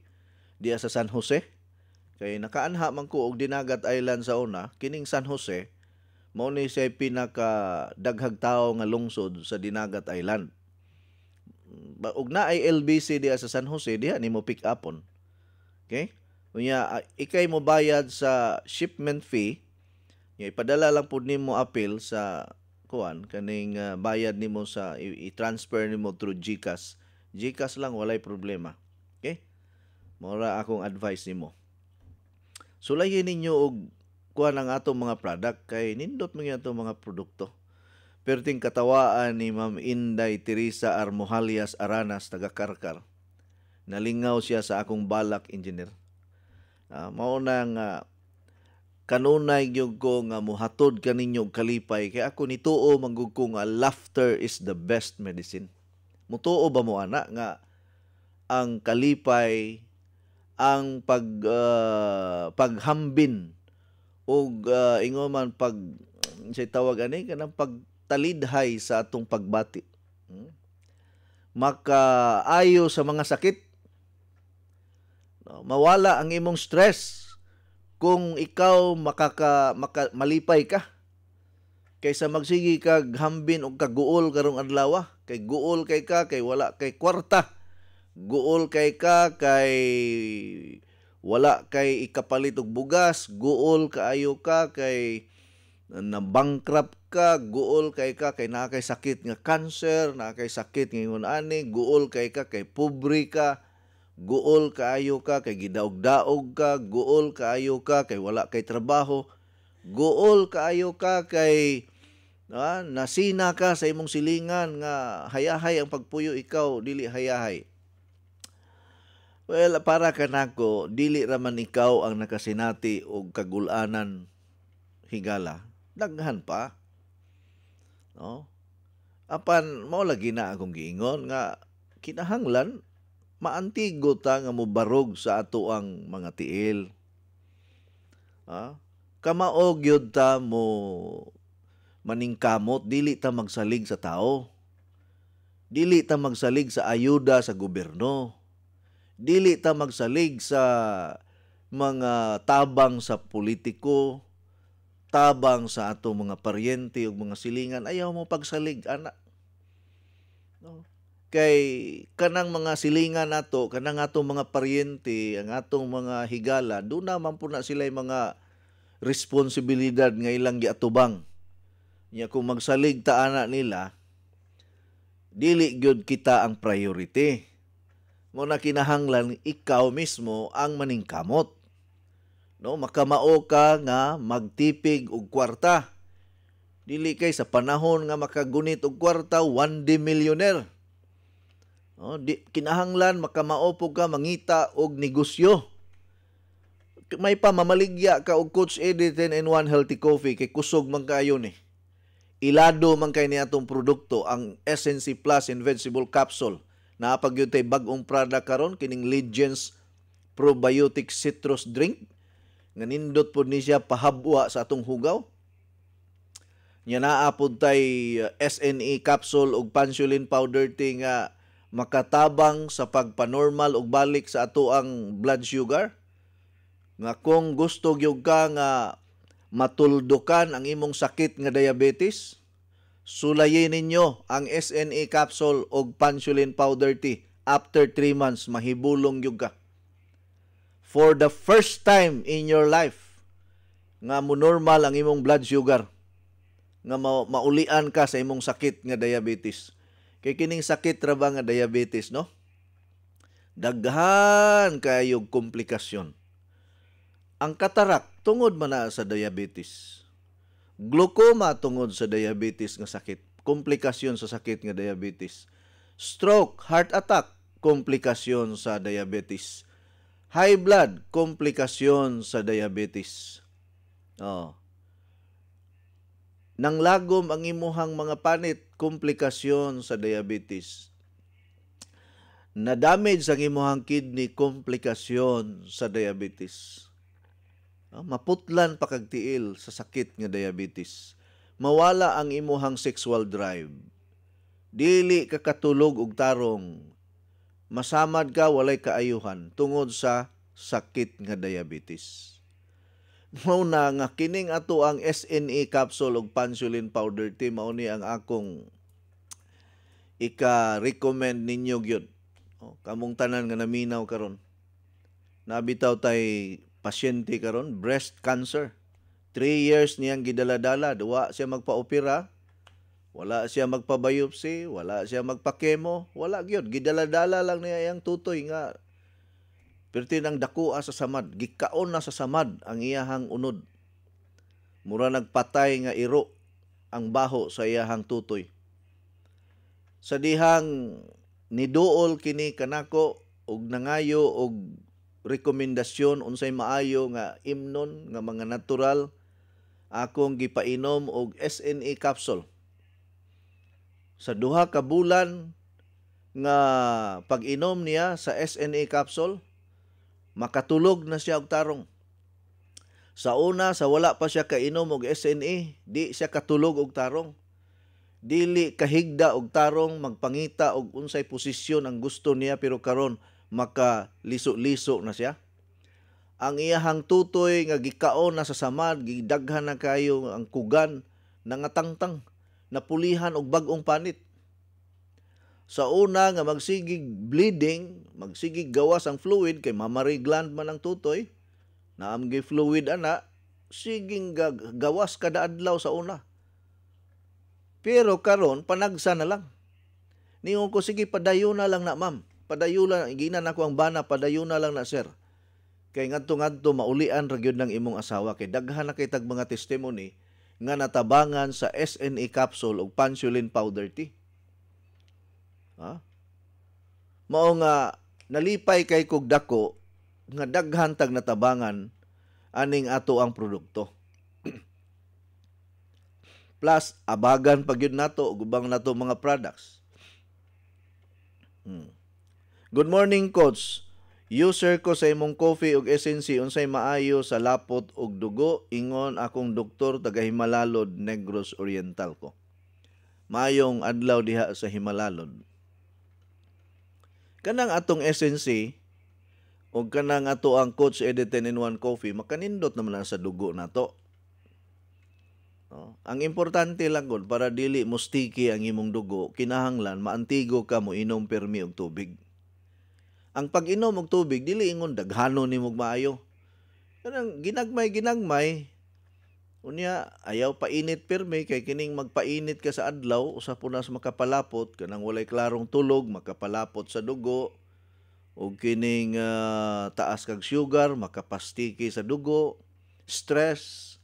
diha sa San Jose. Kay nakaanha man ko og Dinagat Island sa una, kining San Jose mao ni siya pinaka daghag tawo nga lungsod sa Dinagat Island. Ug na ay LBC diha sa San Jose, diha nimo pick upon. Okay? Unya ikay mo bayad sa shipment fee, ipadala lang pud nimo apil sa kuan kaning bayad nimo sa i-transfer nimo through GCash. GCash lang walay problema. Okay? Mora akong advice nimo. Sulayin ninyo og kuan ang atong mga product kay nindot man atong mga produkto. Perting katawaan ni Ma'am Inday Teresa Armojalias Aranas taga Karkar. Nalingaw siya sa akong balak engineer. Mao nang kanunay gyud ko nga muhatod kaninyo og kalipay kay ako nituo manggug ko nga laughter is the best medicine. Mutuo ba mo ana nga ang kalipay, ang paghambin og ingon man say tawag ani kanang pagtalidhay sa atong pagbati. Makaayo sa mga sakit. Mawala ang imong stress kung ikaw malipay ka. Kaysa magsigi kag hambin og kaguol karong adlaw, kay guol kay ka kay wala kay kwarta. Guol kay ka kay wala kay ikapalit og bugas, guol kaayo ka kay na-bankrupt ka, guol kay ka kay naa kay sakit nga cancer, naa kay sakit nga ingon ani, guol kay ka kay pobre ka, guol kaayo ka kay gidaog-daog ka, guol kaayo ka kay wala kay trabaho, guol kaayo ka kay nasina ka sa imong silingan nga hayahay ang pagpuyo, ikaw dili hayahay. Well, para kanako, dili raman ikaw ang nakasinati og kagulanan higala. Daghan pa. No? Apan, mao lagi na akong giingon nga kinahanglan maantigo ta nga mobarog sa ato ang mga tiil. Kamaog yun ta mo maningkamot, dili ta magsalig sa tao. Dili ta magsalig sa ayuda sa gobyerno. Dili ta magsalig sa mga tabang sa politiko, tabang sa atong mga paryente ug mga silingan. Ayaw mo pagsalig, ana. No? Kay kanang mga silingan nato, kanang atong mga paryente, ang atong mga higala, doon naman po na sila mga responsibilidad nga ilang giatubang. Nya kung magsalig ta ana nila, dili gyud kita ang priority. Muna kinahanglan ikaw mismo ang maningkamot. No, makamao ka nga magtipig og kwarta. Dili kay sa panahon nga makagunit og kwarta, one day millionaire. No, kinahanglan makamao po ka mangita og negosyo. May pamamaligya ka og Coach Eddie 10-in-1 Healthy Coffee kay kusog man kayo ni. Ilado man kay ni atong produkto ang SNC Plus Invincible Capsule. Naapag yun tayo bagong product karon kining Legends Probiotic Citrus Drink. Nga nindot po ni siya pahabwa sa atong hugaw. Nya naapod tay SNE capsule ug Pansulin powder ti nga makatabang sa pagpanormal ug balik sa ato ang blood sugar. Nga kung gusto gyud ka nga matuldukan ang imong sakit nga diabetes, sulayin ninyo ang SNE capsule o Pansulin powder tea. After 3 months, mahibulong yung ka. For the first time in your life, nga mo normal ang imong blood sugar, nga maulian ka sa imong sakit nga diabetes. Kay kining sakit ra ba nga diabetes, no? Daghan kayog komplikasyon. Ang katarak tungod man na sa diabetes. Glaucoma tungod sa diabetes nga sakit. Komplikasyon sa sakit nga diabetes. Stroke, heart attack, komplikasyon sa diabetes. High blood, komplikasyon sa diabetes. Oh. Nang lagom ang imuhang mga panit, komplikasyon sa diabetes. Na-damage ang imuhang kidney, komplikasyon sa diabetes. Maputlan pa kag tiil sa sakit nga diabetes. Mawala ang imuhang sexual drive. Dili ka katulog og tarong. Masamad ka walay kaayuhan tungod sa sakit nga diabetes. Mao na nga kining ato ang SNE capsule ug Pansulin powder tea mao ni ang akong ika-recommend ninyo gyud. Kamong tanan nga naminaw karon. Nabitaw tay pasyente karon breast cancer. 3 years niyang gidala-dala, duwa siya magpa-opera, wala siya magpa-biopsy, wala siya magpa-chemo, wala gyud gidala-dala lang niya yang tutoy nga perti nang dakua sa samad, gikaon na sa samad ang iyahang unod. Mura nagpatay nga iro ang baho sa iyahang tutoy. Sa dihang niduol kini kanako og nangayo og rekomendasyon unsay maayo nga imnon nga mga natural, akong gipainom og SNE capsule. Sa duha ka bulan nga pag-inom niya sa SNE capsule, makatulog na siya og tarong. Sa una, sa wala pa siya kainom og SNE, di siya katulog og tarong. Dili kahigda og tarong, magpangita og unsay posisyon ang gusto niya, pero karon makaliso-liso na siya. Ang iyahang tutoy nga gikaon na sa samad, gidaghan na kayo ang kugan, nangatangtang, napulihan og bag-ong panit. Sa una nga magsigig bleeding, magsigig gawas ang fluid, kay mammary gland man ang tutoy, naamgi fluid ana, siging gawas kada adlaw sa una. Pero karon panagsa na lang. Ningon ko, sige padayon na lang na ma'am. Padayon lang, ginan ako ang bana, padayon na lang na sir. Kay ngadto-ngadto maulian ra gyud ng imong asawa, kay daghan na kay tag mga testimony nga natabangan sa SNE capsule ug Pansulin powder tea. Mao nga nalipay kay kog dako nga daghan tag natabangan aning ato ang produkto. Plus abagan pagyud nato ug ubang nato mga products. Good morning, coach. User ko sa imong coffee ug SNC unsay maayo sa lapot ug dugo, ingon akong doktor taga Himalalod, Negros Oriental ko. Mayong adlaw diha sa Himalalod. Kanang atong SNC o kanang ato ang Coach Eddie 10-in-1 coffee, makanindot naman na sa dugo nato. Ang importante lang gud para dili mo sticky ang imong dugo, kinahanglan maantigo ka mo inom permi og tubig. Ang pag-inom og tubig dili ingon daghanon nimo maayo. Kanang ginagmay unya ayaw painit permi, kay kining magpainit ka sa adlaw usa punas makapalapot kanang walay klarong tulog, makapalapot sa dugo, o kining taas kag sugar makapastiki sa dugo, stress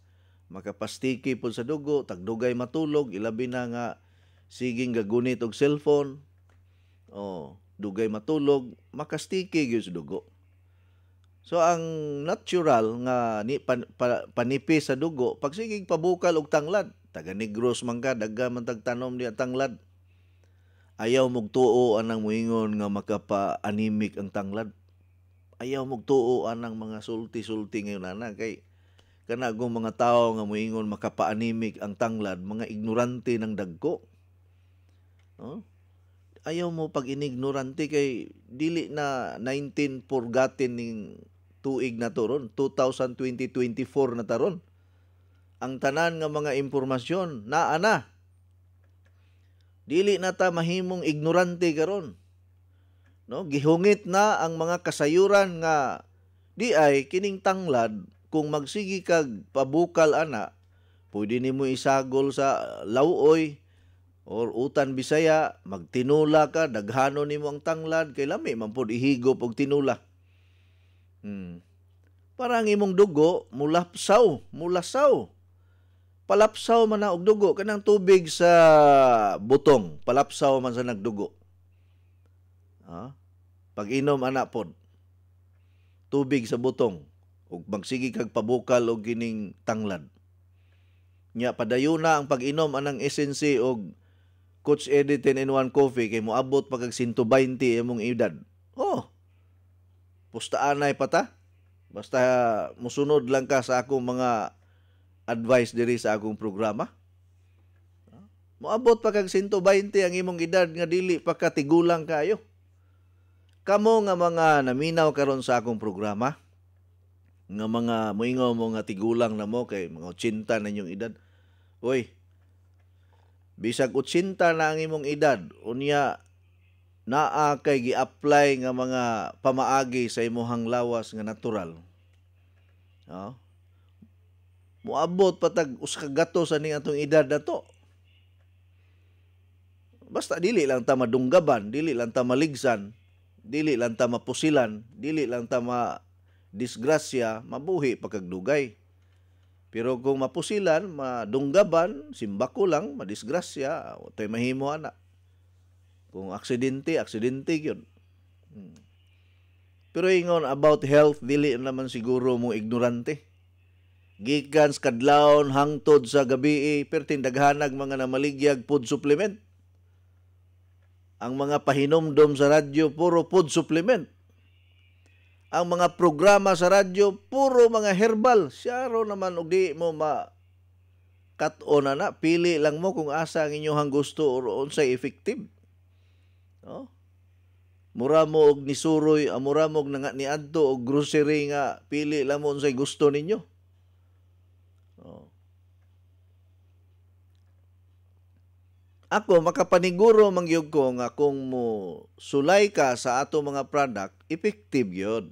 makapastiki po sa dugo, tagdugay matulog, ilabi na nga siging gagunit og cellphone, dugay matulog, makastiki gyud sa dugo. So ang natural nga panipis sa dugo, pag sigig pabukal og tanglad, taga Negros man ka, dagga man tagtanom niya tanglad. Ayaw mog tuo anang moingon nga makapa-anemic ang tanglad. Ayaw mog tuo anang mga sulti-sulti ngayon ana, kay kanagong mga tao nga moingon makapa-anemic ang tanglad, mga ignorante ng dagko. Ayaw mo pag inignorante, kay dili na 19 purgatin ning tuig na toron, 2020-24 na taron. Ang tanan nga mga impormasyon naa na. Dili na ta mahimong ignorante karon. Gihungit na ang mga kasayuran nga di ay kining tanglad, kung magsigi kag pabukal ana, pwede nimo isagol sa lawoy or utan Bisaya, magtinula ka, daghano nimo ang tanglad, kay lami man pod ihigop og tinula. Para ang imong dugo mulasaw. Palapsaw man na og dugo, kanang tubig sa butong, palapsaw man sa nagdugo. Pag inom ana pod, tubig sa butong, ug magsigi kag pabukal og kining tanglad. Nya padayuna ang pag-inom anang esensi og Coach Eddie 10-in-1 Coffee kay moabot pa kag 120 imong edad. Pustaanay pa ta. Basta musunod lang ka sa akong mga advice diri sa akong programa. Moabot pa kag 120 ang imong edad nga dili pa ka tigulang kayo. Kamo nga mga naminaw karon sa akong programa, nga mga moingaw mo nga tigulang na mo kay mga 80 na inyong edad. Oy, bisag 80 na ang imong edad, unya naa kay gi-apply nga mga pamaagi sa imong lawas nga natural. Moabot patag usa ka gatos ani atong edad nato. Basta dili lang ta madunggaban, dili lang ta maligsan, dili lang ta mapusilan, dili lang ta disgrasya, mabuhi pagkagdugay. Pero kung mapusilan, madunggaban, simbako lang, madisgrasya, tay mahimo ana. Kung aksidente yun. Pero ingon about health, dili naman siguro mo ignorante. Gikan sa kadlawon hangtod sa gabi, pertin daghanag mga namaligyag food supplement. Ang mga pahinomdom sa radyo, puro food supplement. Ang mga programa sa radyo, puro mga herbal. Siyaro naman, og di mo kat-on na, pili lang mo kung asa ang inyong gusto o unsay effective. Mura mo og nisuroy, mura mo og niadto og grocery nga, pili lang mo unsay gusto ninyo. Ako, makapaniguro mangyog ko nga kung mo sulay ka sa ato mga product, effective yun.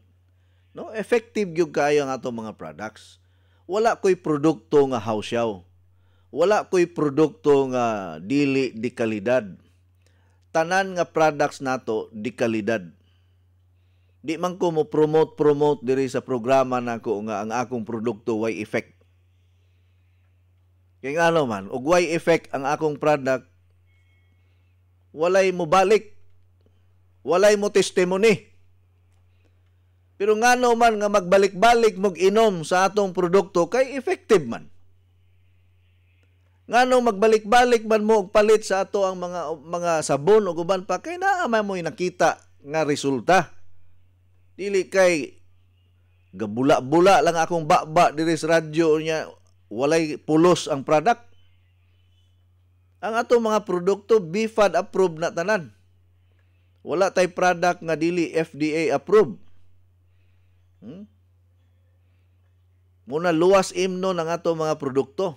No, effective gyud kayo ang ato mga products. Wala ko'y produkto nga hausyaw. Wala ko'y produkto nga dili di kalidad. Tanan nga products nato di kalidad. Di man ko mo promote diri sa programa nako nga ang akong produkto way effect. Kaya nga man, og way effect ang akong product, walay mo balik. Walay mo testimony. Pero ngano man nga magbalik-balik mog inom sa atong produkto kay effective man. Ngano magbalik-balik man mo og palit sa ato ang mga sabon ug uban pa kay naa man mo nakita nga resulta. Dili kay gabula-bula lang akong baba diri sa radyo niya walay pulos ang product. Ang atong mga produkto BFAD approved na tanan. Wala tay product nga dili FDA approved. Muna luwas imno ng ato mga produkto.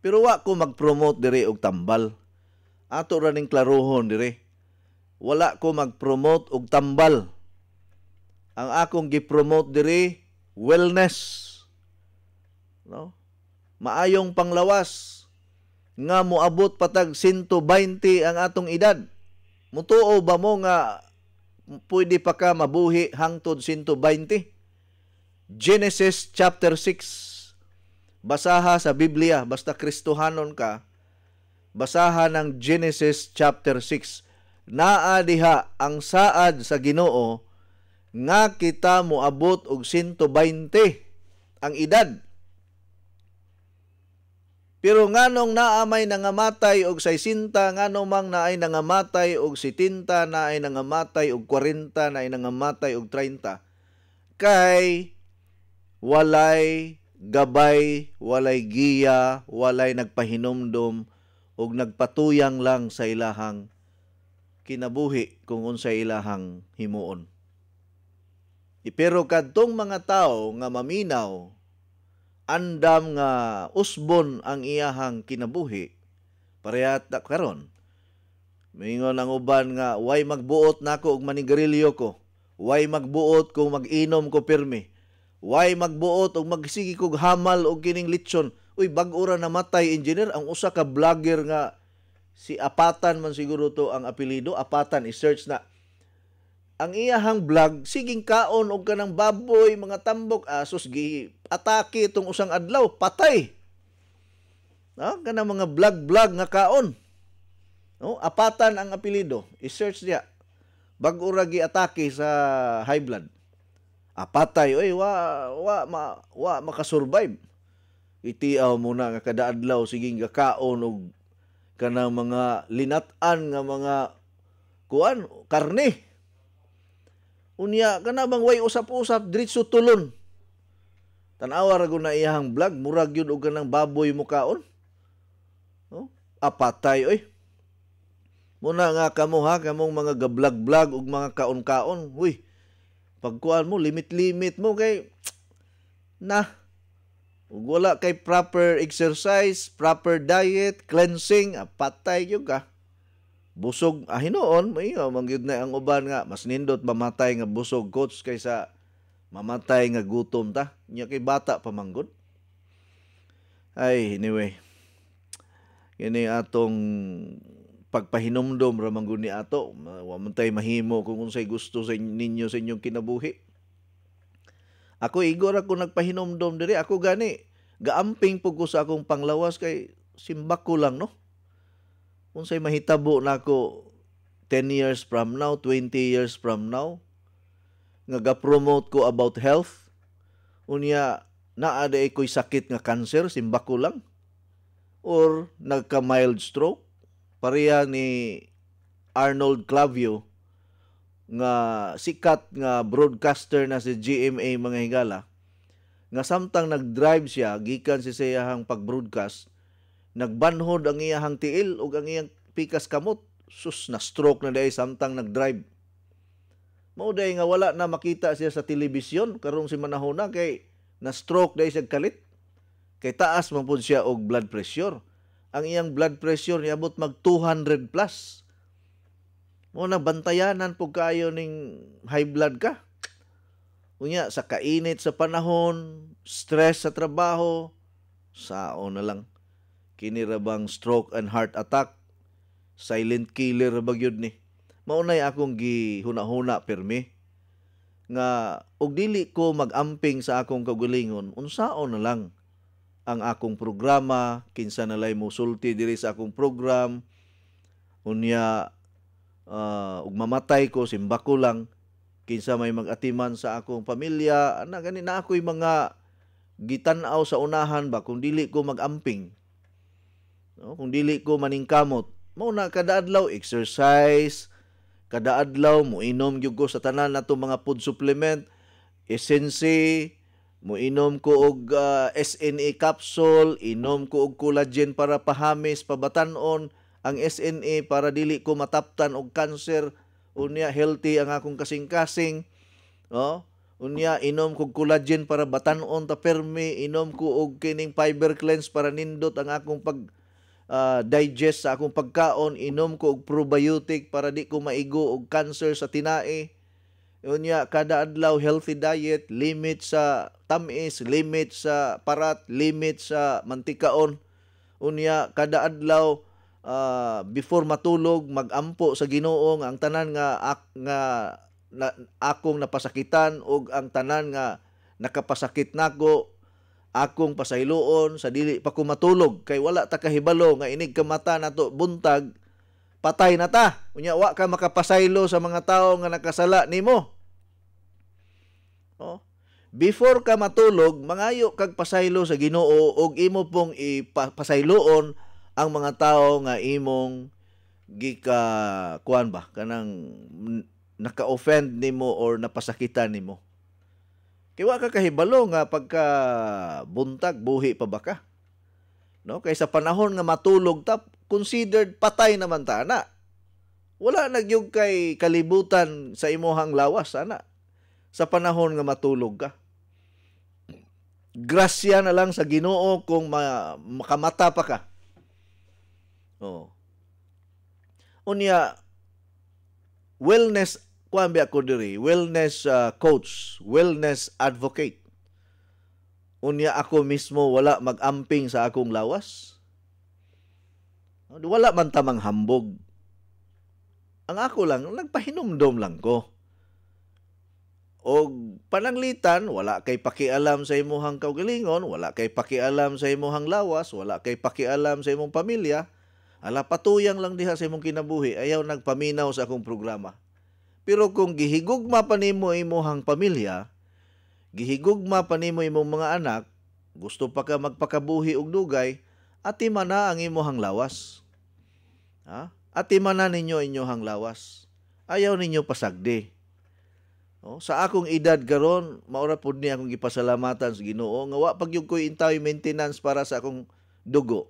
Pero wa ko mag-promote dire og tambal. Ato ra ning klarohon dire. Wala ko mag-promote og tambal. Ang akong gi-promote dire wellness. No? Maayong panglawas nga moabot patag 120 ang atong edad. Mutuo ba mo nga pwede pa ka mabuhi hangtod 120? Genesis chapter 6. Basaha sa Biblia, basta Kristohanon ka, basaha ng Genesis chapter 6. Naa diha ang saad sa Ginoo nga kita moabot og 120 ang edad. Pero nganong naamay nangamatay og 60, nganong mang naay nangamatay og 70, naay nangamatay og 40, naay nangamatay og 30. Kay walay gabay, walay giya, walay nagpahinomdom og nagpatuyang lang sa ilahang kinabuhi kung unsay ilahang himuon. Pero kadtong mga tao nga maminaw, andam nga usbon ang iyahang kinabuhi, parehas karon. Mingon ang uban nga, way magbuot nako og manigarilyo ko, way magbuot kung mag-inom ko pirmi, way magbuot og magsigi kog hamal og kining litson. Uy, bag-o ra namatay engineer ang usa ka vlogger nga Si Apatan man siguro to ang apelido. Apatan, i-search na. Ang iyahang vlog, siging kaon og kanang baboy, mga tambok, asos, atake itong usang adlaw, patay. Kanang mga vlog nga kaon. Apatan ang apelido. I-search niya. Bago ra gi-atake sa high blood. Apatay, oy, wa makasurvive. Itiaw muna nga kada adlaw siging gakaon og kanang mga linat-an nga mga karne. Unya kana bang way usap-usap diretso tulon. Tan-awa ra na iyang vlog, murag yun og kanang baboy mo kaon. Apatay, oy. Muna nga kamo kamong mga gablag-blag ug mga kaon-kaon. Huy, pagkuan mo, limit-limit mo kay ug wala kay proper exercise, proper diet, cleansing, patay gyud ka. Busog hinoon, mayo mangyud na ang uban nga mas nindot mamatay nga busog, coach, kaysa mamatay nga gutom ta. Nya kay bata pa manggod. Ay, anyway. Kini atong pagpahinomdom ra manggod ni ato. Wa man tay mahimo kung unsay gusto sa ninyo sa inyong kinabuhi. Ako igor ako nagpahinomdom diri. Ako gani gaamping pug ko sa akong panglawas kay simbak ko lang, no. Unsay mahitabo nako 10 years from now, 20 years from now nga ga-promote ko about health. Unya naa day ko'y sakit nga cancer, simbak ko lang. Or nagka-mild stroke. Pareha ni Arnold Clavio nga sikat nga broadcaster na si GMA mga higala, nga samtang nag-drive siya gikan si siyahang pag-broadcast, nagbanhod ang iyahang tiil ug ang iyang pikas kamot, sus na stroke na day samtang nag-drive. Mao day nga wala na makita siya sa telebisyon karong si manahona kay na stroke day siya kalit, kay taas man pud siya og blood pressure. Ang iyang blood pressure niabot mag 200 plus. Mo na bantayanan pug kayo ning high blood ka. Unya sa kainit sa panahon, stress sa trabaho, sao na lang. Kini ra bang stroke and heart attack, silent killer ba gyud ni. Maunay akong gihuna-huna permi nga og dili ko magamping sa akong kaugalingon, unsaon na lang ang akong programa, kinsa nalay mo sulti diri sa akong program, unya ug mamatay ko, simbak ko lang, kinsa may mag-atiman sa akong pamilya, gani na ako'y mga gitan-aw sa unahan ba kung dili ko magamping. No? Kung dili ko maningkamot, mao na kada adlaw exercise, kada adlaw mo inom gyud ko sa tanan nato mga food supplement, Essency, mo inom ko og SNA capsule, inom ko og collagen para pahamis, pabatan-on ang SNA para dili ko mataptan og cancer, unya healthy ang akong kasing-kasing. Unya inom ko collagen para batan-on ta permi, inom ko og kining fiber cleanse para nindot ang akong digest sa akong pagkaon, inom ko og probiotic para di ko maigo og cancer sa tinae. Unya kada adlaw healthy diet, limit sa tamis, limit sa parat, limit sa mantikaon. Unya kada adlaw before matulog magampo sa Ginoo ang tanan nga akong napasakitan ug ang tanan nga nakapasakit nako akong pasayloon sa dili pa ko matulog kay wala ta kahibalo nga inig ka mata nato buntag patay na ta. Unya wa ka makapasaylo sa mga tawo nga nakasala nimo. Before ka matulog, mangayo kag pasaylo sa Ginoo ug imo pong ipasayloon ang mga tawo nga imong kuan ba kanang naka-offend nimo or napasakitan nimo. Kay wa ka kahibalo nga pagka buntag buhi pa ba ka? No, kay sa panahon nga matulog ta considered patay naman ta na. Wala nagyug kay kalibutan sa imuhang lawas ana. Sa panahon nga matulog ka. Grasya na lang sa Ginoo kung makamata pa ka. Unya wellness kuan ba ko diri, wellness coach, wellness advocate. Unya ako mismo wala magamping sa akong lawas. Wala man tamang hambog. Ang ako lang, nagpahinumdom lang ko. O pananglitan, wala kay pakialam sa imuhang kaugalingon, wala kay pakialam sa imuhang lawas, wala kay pakialam sa imong pamilya. Ala, patuyang lang diha sa imong kinabuhi, ayaw nagpaminaw sa akong programa. Pero kung gihigugma pa nimo imuhang pamilya, gihigugma pa nimo imong mga anak, gusto pa ka magpakabuhi og dugay, ati man na ang imuhang lawas. Ha? Ati man na ninyo inyohang lawas. Ayaw ninyo pasagdi. Sa akong edad karon, maura pud ni akong gipasalamatan sa Ginoo nga wa pagyud koy intaw maintenance para sa akong dugo.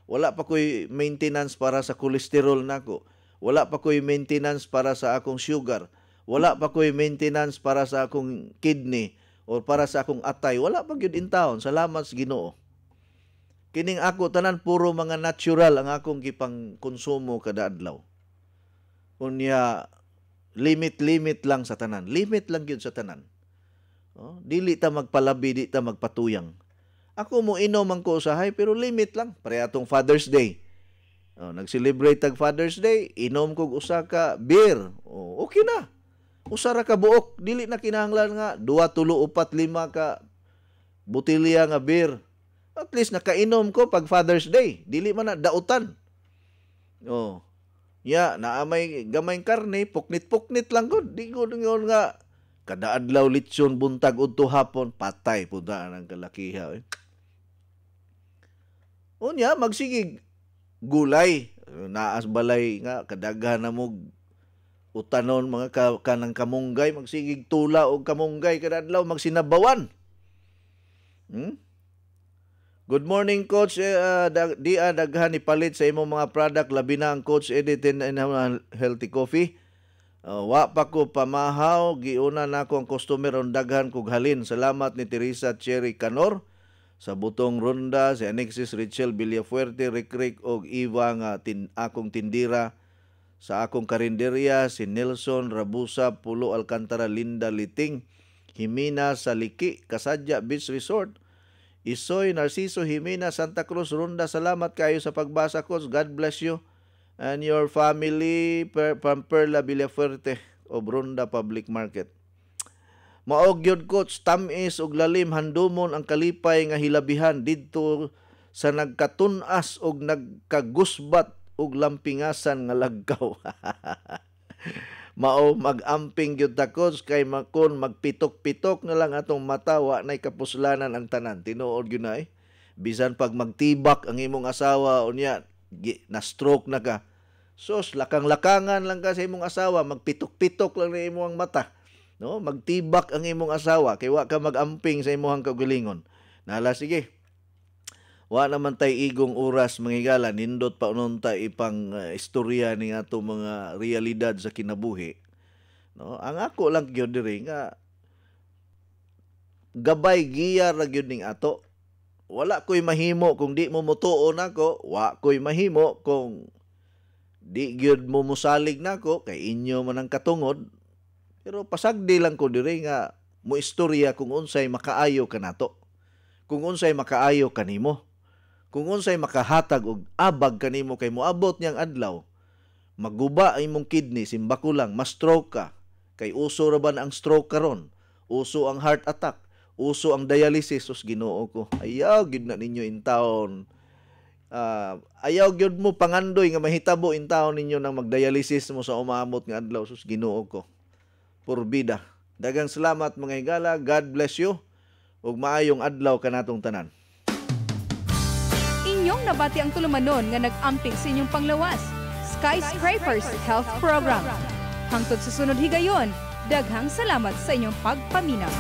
Wala pa koy maintenance para sa kolesterol nako. Wala pa koy maintenance para sa akong sugar. Wala pa koy maintenance para sa akong kidney o para sa akong atay. Wala pa gyud intawon. Salamat sa Ginoo. Kining ako tanan puro mga natural ang akong gipang konsumo kada adlaw. Unya limit lang sa tanan. Limit lang gyud sa tanan. Dili ta magpalabi, di ta magpatuyang. Ako mo inom ang ko usahay pero limit lang. Pare atong Father's Day. Nag-celebrate tag Father's Day, inom kog usa ka beer. Okay na. Usa ra ka buok, dili na kinahanglan nga 2, 3, 4, 5 ka botelya nga beer. At least nakainom ko pag Father's Day. Dili man na dautan. Naamay gamayng karne, puknit-puknit lang ko. Di ko ngon nga kada adlaw litsyon buntag udto hapon, patay punta ang kalakiha. Unya magsigig gulay, naas balay nga kadaghan na mo utanon mga kanang kamunggay, magsigig tula og kamunggay kada adlaw magsinabawan. Good morning, Coach. Daghan ipalit sa imong mga product, labi na ang Coach Eddie Tinawan Healthy Coffee. Wa pa ko pamahaw, giuna na ko ang customer on daghan kog halin. Salamat ni Teresa Cherry Canor sa Butong Ronda, si Alexis Richel Villafuerte, Rick og Eva nga akong tindira sa akong karinderya, si Nelson Rabusa, Pulo Alcantara, Linda Liting, Jimena Saliki, Kasadya Beach Resort, Isoy Narciso Jimena, Santa Cruz Ronda. Salamat kayo sa pagbasa, Coach. God bless you and your family. Perla Villafuerte of Ronda Public Market. Maog yun, Coach, tamis og lalim handumon ang kalipay nga hilabihan didto sa nagkatunas og nagkagusbat og lampingasan nga lagkaw. Mao mag-amping gyud ta, Coach, kay makon magpitok-pitok na lang atong mata, wa nay kapuslanan ang tanan. Tinuod gyud na bisan pag magtibak ang imong asawa unya na stroke na ka. Sos lakang-lakangan lang ka sa imong asawa, magpitok-pitok lang na imong mata. No, magtibak ang imong asawa kay wa ka mag-amping sa imong kagalingon. Nala sige. Wa naman tay igong oras mangigala, nindot pa ununta ipang istorya ning ato mga realidad sa kinabuhi. No, ang ako lang gyud diri nga gabay giya ra gyud ning ato. Wala koy mahimo kung di mo mutuon nako, wa koy mahimo kung di gyud mo musalig nako kay inyo man ang katungod. Pero pasagdi lang ko diri nga mo istorya kung unsay makaayo kanato. Kung unsay makaayo kanimo. Kung unsay makahatag og abag kanimo kay moabot niyang adlaw, maguba ang imong kidney, simbako lang, ma-stroke ka. Kay uso ra ba ang stroke karon? Uso ang heart attack, uso ang dialysis. Sus Ginoo ko. Ayaw gyud na ninyo intawon. Ayaw gyud mo pangandoy nga mahitabo intawon ninyo nang magdialysis mo sa umaabot nga adlaw. Sus Ginoo ko. Purbida. Dagang salamat mga higala. God bless you. Ug maayong adlaw kanatong tanan. Inyong nabati ang tulumanon nga nag-amping sa inyong panglawas. Skyscrapers Health Program. Hangtod sa sunod higayon, daghang salamat sa inyong pagpaminaw.